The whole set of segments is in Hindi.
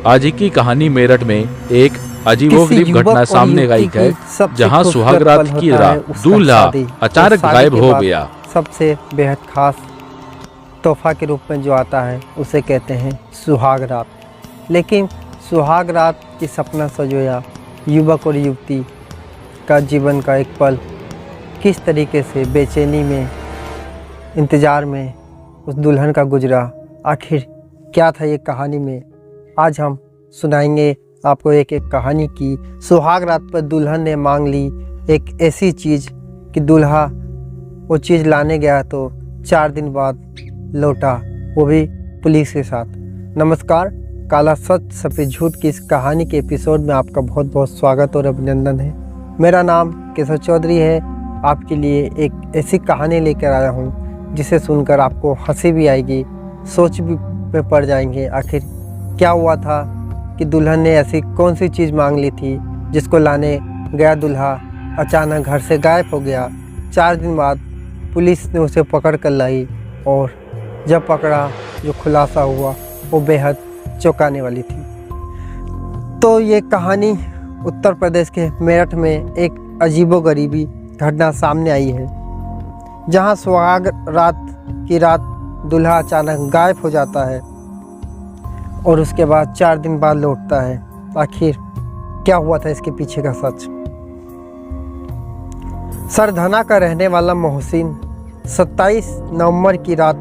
आज की कहानी मेरठ में एक अजीबोगरीब घटना सामने आई है, जहां सुहाग रात की रात दूल्हा अचानक गायब हो गया। सबसे बेहद खास तोहफा के रूप में जो आता है उसे कहते हैं सुहाग रात। लेकिन सुहाग रात की सपना सजोया युवक और युवती का जीवन का एक पल किस तरीके से बेचैनी में, इंतज़ार में उस दुल्हन का गुजरा, आखिर क्या था ये कहानी में। आज हम सुनाएंगे आपको एक एक कहानी की। सुहाग रात पर दुल्हन ने मांग ली एक ऐसी चीज़ कि दूल्हा वो चीज़ लाने गया तो 4 दिन बाद लौटा, वो भी पुलिस के साथ। नमस्कार, काला सच सफ़ेद झूठ की इस कहानी के एपिसोड में आपका बहुत बहुत स्वागत और अभिनंदन है। मेरा नाम केशव चौधरी है। आपके लिए एक ऐसी कहानी लेकर आया हूँ जिसे सुनकर आपको हंसी भी आएगी, सोच भी में पड़ जाएंगे आखिर क्या हुआ था कि दुल्हन ने ऐसी कौन सी चीज़ मांग ली थी जिसको लाने गया दूल्हा अचानक घर से गायब हो गया। 4 दिन बाद पुलिस ने उसे पकड़ कर लाई और जब पकड़ा जो खुलासा हुआ वो बेहद चौंकाने वाली थी। तो ये कहानी उत्तर प्रदेश के मेरठ में एक अजीबोगरीबी घटना सामने आई है, जहां सुहाग रात की रात दूल्हा अचानक गायब हो जाता है और उसके बाद 4 दिन बाद लौटता है। आखिर क्या हुआ था इसके पीछे का सच। सरधना का रहने वाला मोहसिन 27 नवंबर की रात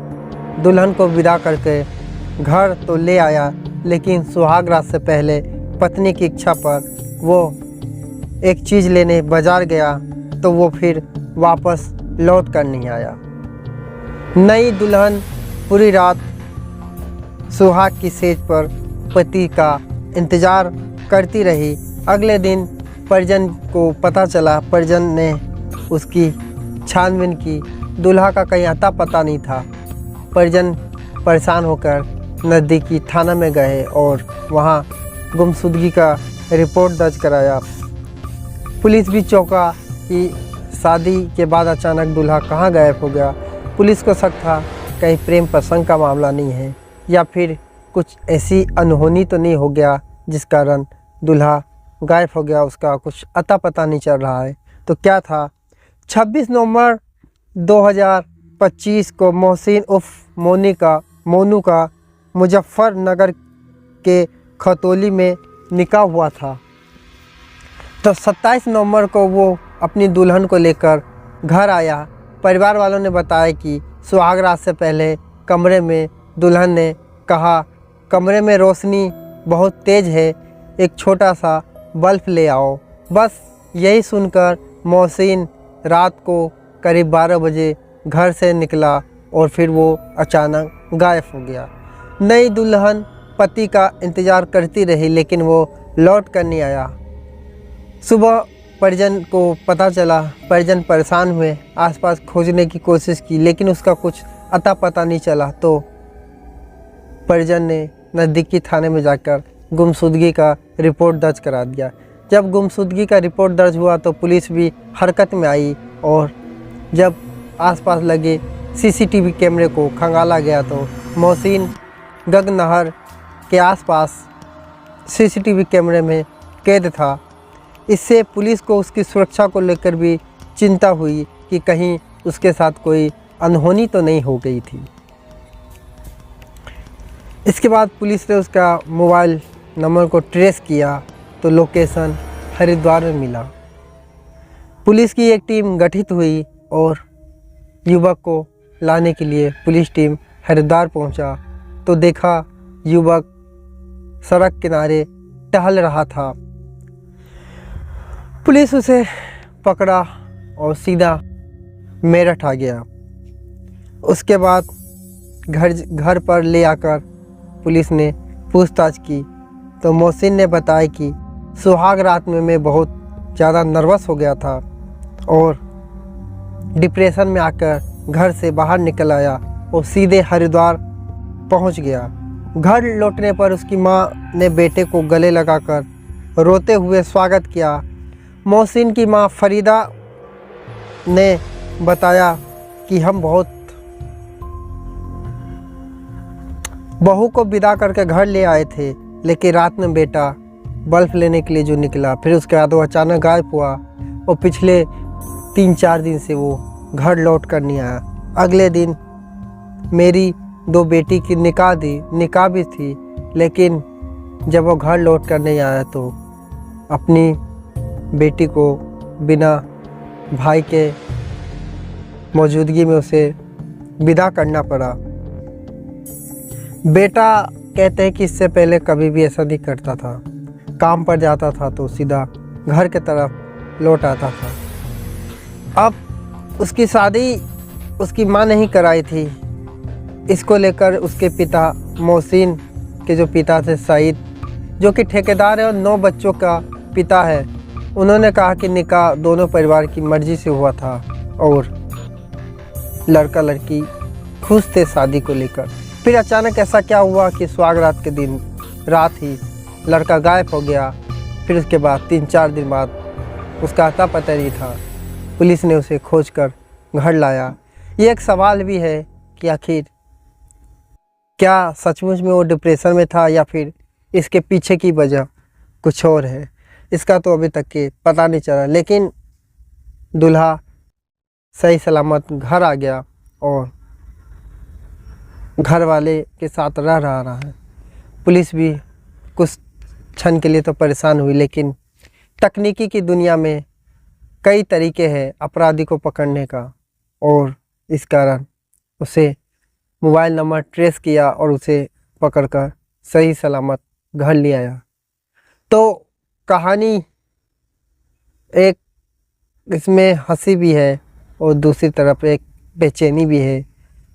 दुल्हन को विदा करके घर तो ले आया, लेकिन सुहाग रात से पहले पत्नी की इच्छा पर वो एक चीज़ लेने बाजार गया तो वो फिर वापस लौट कर नहीं आया। नई दुल्हन पूरी रात सुहाग की सेज पर पति का इंतज़ार करती रही। अगले दिन परिजन को पता चला, परिजन ने उसकी छानबीन की, दूल्हा का कहीं अता पता नहीं था। परिजन परेशान होकर नज़दीकी थाना में गए और वहाँ गुमशुदगी का रिपोर्ट दर्ज कराया। पुलिस भी चौंका कि शादी के बाद अचानक दूल्हा कहाँ गायब हो गया। पुलिस को शक था कहीं प्रेम प्रसंग का मामला नहीं है या फिर कुछ ऐसी अनहोनी तो नहीं हो गया जिस कारण दूल्हा गायब हो गया, उसका कुछ अता पता नहीं चल रहा है। तो क्या था, 26 नवंबर 2025 को मोहसिन उर्फ मोनू का मुजफ्फरनगर के खतौली में निकाह हुआ था। तो 27 नवंबर को वो अपनी दुल्हन को लेकर घर आया। परिवार वालों ने बताया कि सुहाग रात से पहले कमरे में दुल्हन ने कहा, कमरे में रोशनी बहुत तेज़ है, एक छोटा सा बल्ब ले आओ। बस यही सुनकर मोहसिन रात को करीब 12 बजे घर से निकला और फिर वो अचानक गायब हो गया। नई दुल्हन पति का इंतज़ार करती रही, लेकिन वो लौट कर नहीं आया। सुबह परिजन को पता चला, परिजन परेशान हुए, आसपास खोजने की कोशिश की, लेकिन उसका कुछ अता पता नहीं चला। तो परिजन ने नज़दीकी थाने में जाकर गुमशुदगी का रिपोर्ट दर्ज करा दिया। जब गुमशुदगी का रिपोर्ट दर्ज हुआ तो पुलिस भी हरकत में आई और जब आसपास लगे सीसीटीवी कैमरे को खंगाला गया तो मोहसिन गगनहर के आसपास सीसीटीवी कैमरे में कैद था। इससे पुलिस को उसकी सुरक्षा को लेकर भी चिंता हुई कि कहीं उसके साथ कोई अनहोनी तो नहीं हो गई थी। इसके बाद पुलिस ने उसका मोबाइल नंबर को ट्रेस किया तो लोकेशन हरिद्वार में मिला। पुलिस की एक टीम गठित हुई और युवक को लाने के लिए पुलिस टीम हरिद्वार पहुंचा तो देखा युवक सड़क किनारे टहल रहा था। पुलिस उसे पकड़ा और सीधा मेरठ आ गया। उसके बाद घर पर ले आकर पुलिस ने पूछताछ की तो मोहसिन ने बताया कि सुहाग रात में मैं बहुत ज़्यादा नर्वस हो गया था और डिप्रेशन में आकर घर से बाहर निकल आया और सीधे हरिद्वार पहुंच गया। घर लौटने पर उसकी मां ने बेटे को गले लगाकर रोते हुए स्वागत किया। मोहसिन की मां फरीदा ने बताया कि हम बहुत बहू को विदा करके घर ले आए थे, लेकिन रात में बेटा बल्ब लेने के लिए जो निकला, फिर उसके बाद वो अचानक गायब हुआ और पिछले 3-4 दिन से वो घर लौट कर नहीं आया। अगले दिन मेरी 2 बेटी की निकाह भी थी, लेकिन जब वो घर लौट कर नहीं आया तो अपनी बेटी को बिना भाई के मौजूदगी में उसे विदा करना पड़ा। बेटा कहते हैं कि इससे पहले कभी भी ऐसा नहीं करता था, काम पर जाता था तो सीधा घर की तरफ लौट आता था। अब उसकी शादी उसकी माँ नहीं कराई थी। इसको लेकर उसके पिता मोहसिन के जो पिता थे सईद, जो कि ठेकेदार है और 9 बच्चों का पिता है, उन्होंने कहा कि निकाह दोनों परिवार की मर्जी से हुआ था और लड़का लड़की खुश थे शादी को लेकर। फिर अचानक ऐसा क्या हुआ कि सुहागरात के दिन रात ही लड़का गायब हो गया। फिर उसके बाद 3-4 दिन बाद उसका अता पता नहीं था। पुलिस ने उसे खोज कर घर लाया। ये एक सवाल भी है कि आखिर क्या सचमुच में वो डिप्रेशन में था या फिर इसके पीछे की वजह कुछ और है, इसका तो अभी तक के पता नहीं चला। लेकिन दूल्हा सही सलामत घर आ गया और घर वाले के साथ रह रहा है। पुलिस भी कुछ क्षण के लिए तो परेशान हुई, लेकिन तकनीकी की दुनिया में कई तरीके हैं अपराधी को पकड़ने का, और इस कारण उसे मोबाइल नंबर ट्रेस किया और उसे पकड़कर सही सलामत घर ले आया। तो कहानी एक इसमें हंसी भी है और दूसरी तरफ एक बेचैनी भी है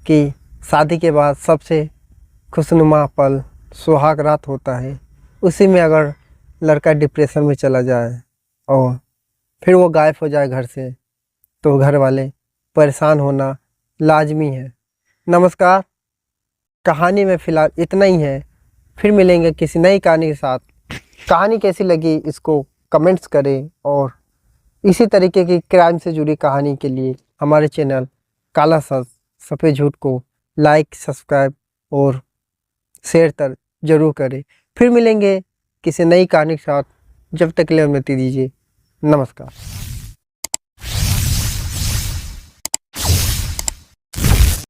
कि शादी के बाद सबसे खुशनुमा पल सुहाग रात होता है, उसी में अगर लड़का डिप्रेशन में चला जाए और फिर वो गायब हो जाए घर से, तो घर वाले परेशान होना लाजमी है। नमस्कार, कहानी में फ़िलहाल इतना ही है। फिर मिलेंगे किसी नई कहानी के साथ। कहानी कैसी लगी इसको कमेंट्स करें, और इसी तरीके की क्राइम से जुड़ी कहानी के लिए हमारे चैनल काला सच सफ़ेद झूठ को लाइक, सब्सक्राइब और शेयर ज़रूर करें। फिर मिलेंगे किसी नई कहानी के साथ। जब तक के लिए अनुमति दीजिए। नमस्कार।